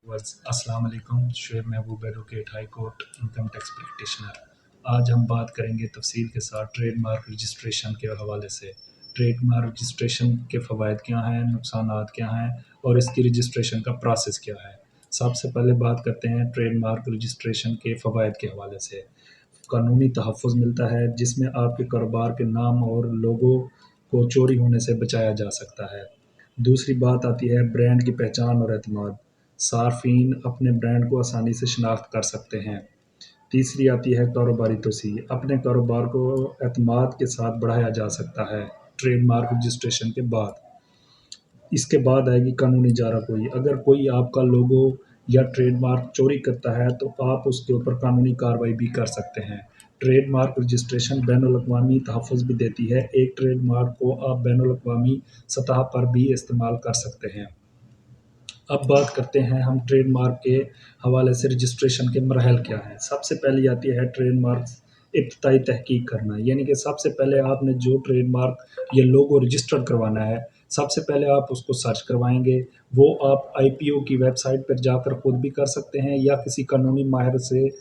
अस्सलाम वालेकुम। शुएब महबूब advocate high court income tax practitioner. आज हम बात करेंगे तफसील के साथ ट्रेड मार्क रजिस्ट्रेशन के हवाले से। ट्रेड मार्क रजिस्ट्रेशन के फ़वाइद क्या हैं, नुकसानात क्या हैं और इसकी रजिस्ट्रेशन का प्रोसेस क्या है। सबसे पहले बात करते हैं ट्रेड मार्क रजिस्ट्रेशन के फ़वाइद के हवाले से। कानूनी तहफ़्फ़ुज़ मिलता है जिसमें आपके कारोबार के नाम और लोगो को चोरी होने से बचाया जा सकता है। दूसरी बात आती है ब्रांड की पहचान और एतमाद। सार्फिन अपने ब्रांड को आसानी से शनाख्त कर सकते हैं। तीसरी आती है कारोबारी तोसी। अपने कारोबार को एतमाद के साथ बढ़ाया जा सकता है ट्रेडमार्क रजिस्ट्रेशन के बाद। इसके बाद आएगी कानूनी चाराकोई। अगर कोई आपका लोगो या ट्रेडमार्क चोरी करता है तो आप उसके ऊपर कानूनी कार्रवाई भी कर सकते हैं। ट्रेडमार्क रजिस्ट्रेशन बैनुल-अक़वामी तहफ़्फ़ुज़ भी देती है। एक ट्रेडमार्क को आप बैनुल-अक़वामी सतह पर भी इस्तेमाल कर सकते हैं। अब बात करते हैं हम ट्रेडमार्क के हवाले से रजिस्ट्रेशन के मराहल क्या हैं। सबसे पहली आती है ट्रेडमार्क इब्तिदाई तहकीक करना, यानी कि सबसे पहले आपने जो ट्रेडमार्क या लोगो रजिस्टर्ड करवाना है, सबसे पहले आप उसको सर्च करवाएँगे। वो आप आईपीओ की वेबसाइट पर जाकर खुद भी कर सकते हैं या किसी कानूनी माहिर से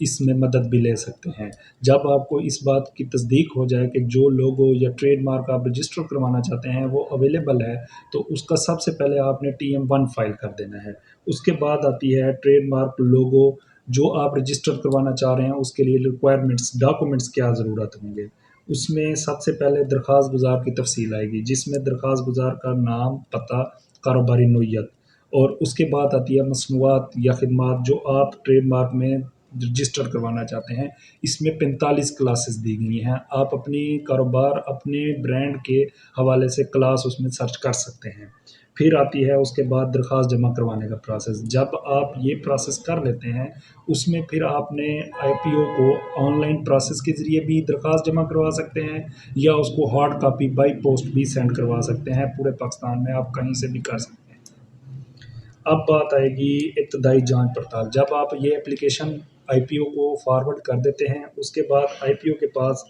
इसमें मदद भी ले सकते हैं। जब आपको इस बात की तस्दीक हो जाए कि जो लोगो या ट्रेडमार्क आप रजिस्टर करवाना चाहते हैं वो अवेलेबल है, तो उसका सबसे पहले आपने TM1 फाइल कर देना है। उसके बाद आती है ट्रेडमार्क लोगो जो आप रजिस्टर करवाना चाह रहे हैं उसके लिए रिक्वायरमेंट्स डॉक्यूमेंट्स क्या ज़रूरत होंगे। उसमें सबसे पहले दरख्वास्त गुज़ार की तफ़सील आएगी जिसमें दरख्वास्त गुज़ार का नाम, पता, कारोबारी नोयत और उसके बाद आती है मसनूआत या खिदमात जो आप ट्रेडमार्क में रजिस्टर करवाना चाहते हैं। इसमें 45 क्लासेस दी गई हैं। आप अपनी कारोबार अपने ब्रांड के हवाले से क्लास उसमें सर्च कर सकते हैं। फिर आती है उसके बाद दरख्वास्त जमा करवाने का प्रोसेस। जब आप ये प्रोसेस कर लेते हैं, उसमें फिर आपने आईपीओ को ऑनलाइन प्रोसेस के ज़रिए भी दरख्वास्त जमा करवा सकते हैं या उसको हार्ड कॉपी बाई पोस्ट भी सेंड करवा सकते हैं। पूरे पाकिस्तान में आप कहीं से भी कर सकते हैं। अब बात आएगी इब्तदाई जाँच पड़ताल। जब आप ये एप्लीकेशन आईपीओ को फॉरवर्ड कर देते हैं, उसके बाद आईपीओ के पास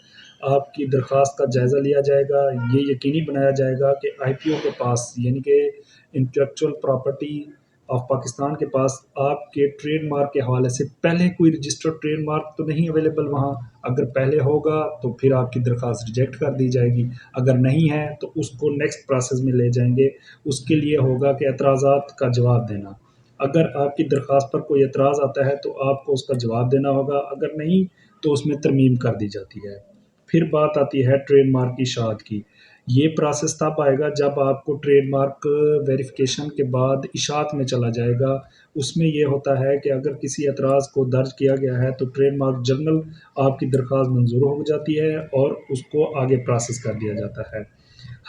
आपकी दरख्वास्त का जायज़ा लिया जाएगा। ये यकीनी बनाया जाएगा कि आईपीओ के पास यानी कि इंटेलेक्चुअल प्रॉपर्टी ऑफ पाकिस्तान के पास आपके ट्रेडमार्क के हवाले से पहले कोई रजिस्टर्ड ट्रेडमार्क तो नहीं अवेलेबल वहाँ। अगर पहले होगा तो फिर आपकी दरख्वास्त रिजेक्ट कर दी जाएगी। अगर नहीं है तो उसको नेक्स्ट प्रोसेस में ले जाएँगे। उसके लिए होगा कि एतराज़ात का जवाब देना। अगर आपकी दरख्वास्त पर कोई एतराज़ आता है तो आपको उसका जवाब देना होगा, अगर नहीं तो उसमें तरमीम कर दी जाती है। फिर बात आती है ट्रेडमार्क की इशाअत की। ये प्रोसेस तब आएगा जब आपको ट्रेडमार्क वेरिफ़िकेशन के बाद इशाअत में चला जाएगा। उसमें ये होता है कि अगर किसी एतराज़ को दर्ज किया गया है तो ट्रेडमार्क जर्नल आपकी दरख्वास्त मंज़ूर हो जाती है और उसको आगे प्रोसेस कर दिया जाता है।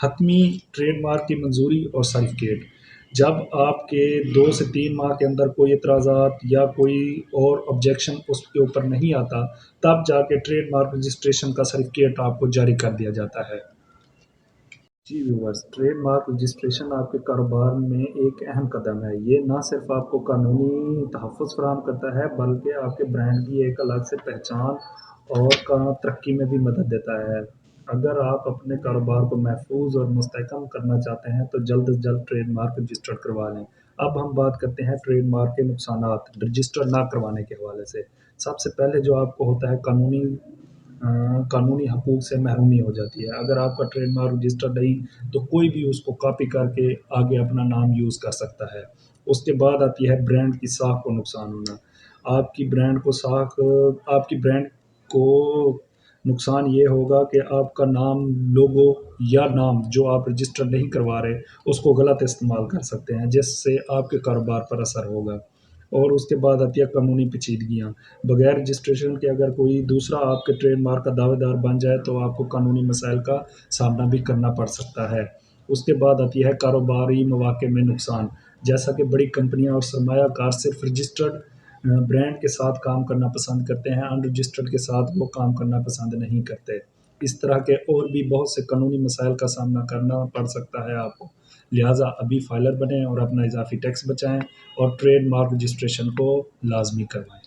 हतमी ट्रेडमार्क की मंजूरी और सर्टिफिकेट। जब आपके 2 से 3 माह के अंदर कोई एतराज़ात या कोई और ऑब्जेक्शन उसके ऊपर नहीं आता, तब जाके ट्रेडमार्क रजिस्ट्रेशन का सर्टिफिकेट आपको जारी कर दिया जाता है। जी व्यूअर्स, ट्रेडमार्क रजिस्ट्रेशन आपके कारोबार में एक अहम कदम है। ये ना सिर्फ आपको कानूनी तहफ़्फ़ुज़ फ़राहम करता है बल्कि आपके ब्रांड की एक अलग से पहचान और का तरक्की में भी मदद देता है। अगर आप अपने कारोबार को महफूज़ और मुस्तहकम करना चाहते हैं तो जल्द से जल्द ट्रेडमार्क रजिस्टर्ड करवा लें। अब हम बात करते हैं ट्रेडमार्क के नुकसानात रजिस्टर ना करवाने के हवाले से। सबसे पहले जो आपको होता है कानूनी हकूक़ से महरूमी हो जाती है। अगर आपका ट्रेडमार्क रजिस्टर्ड नहीं तो कोई भी उसको कॉपी करके आगे अपना नाम यूज़ कर सकता है। उसके बाद आती है ब्रांड की साख को नुकसान होना। आपकी ब्रांड को साख आपकी ब्रांड को नुकसान ये होगा कि आपका नाम, लोगो या नाम जो आप रजिस्टर नहीं करवा रहे, उसको गलत इस्तेमाल कर सकते हैं, जिससे आपके कारोबार पर असर होगा। और उसके बाद आती है कानूनी पेचीदगियाँ। बगैर रजिस्ट्रेशन के अगर कोई दूसरा आपके ट्रेडमार्क का दावेदार बन जाए तो आपको कानूनी मसाइल का सामना भी करना पड़ सकता है। उसके बाद आती है कारोबारी मौक़े में नुकसान। जैसा कि बड़ी कंपनियाँ और सरमायाकार सिर्फ़ रजिस्टर्ड ब्रांड के साथ काम करना पसंद करते हैं, अनरजिस्टर्ड के साथ वो काम करना पसंद नहीं करते। इस तरह के और भी बहुत से कानूनी मसाइल का सामना करना पड़ सकता है आपको। लिहाज़ा अभी फाइलर बनें और अपना इज़ाफ़ी टैक्स बचाएँ और ट्रेडमार्क रजिस्ट्रेशन को लाज़मी करवाएँ।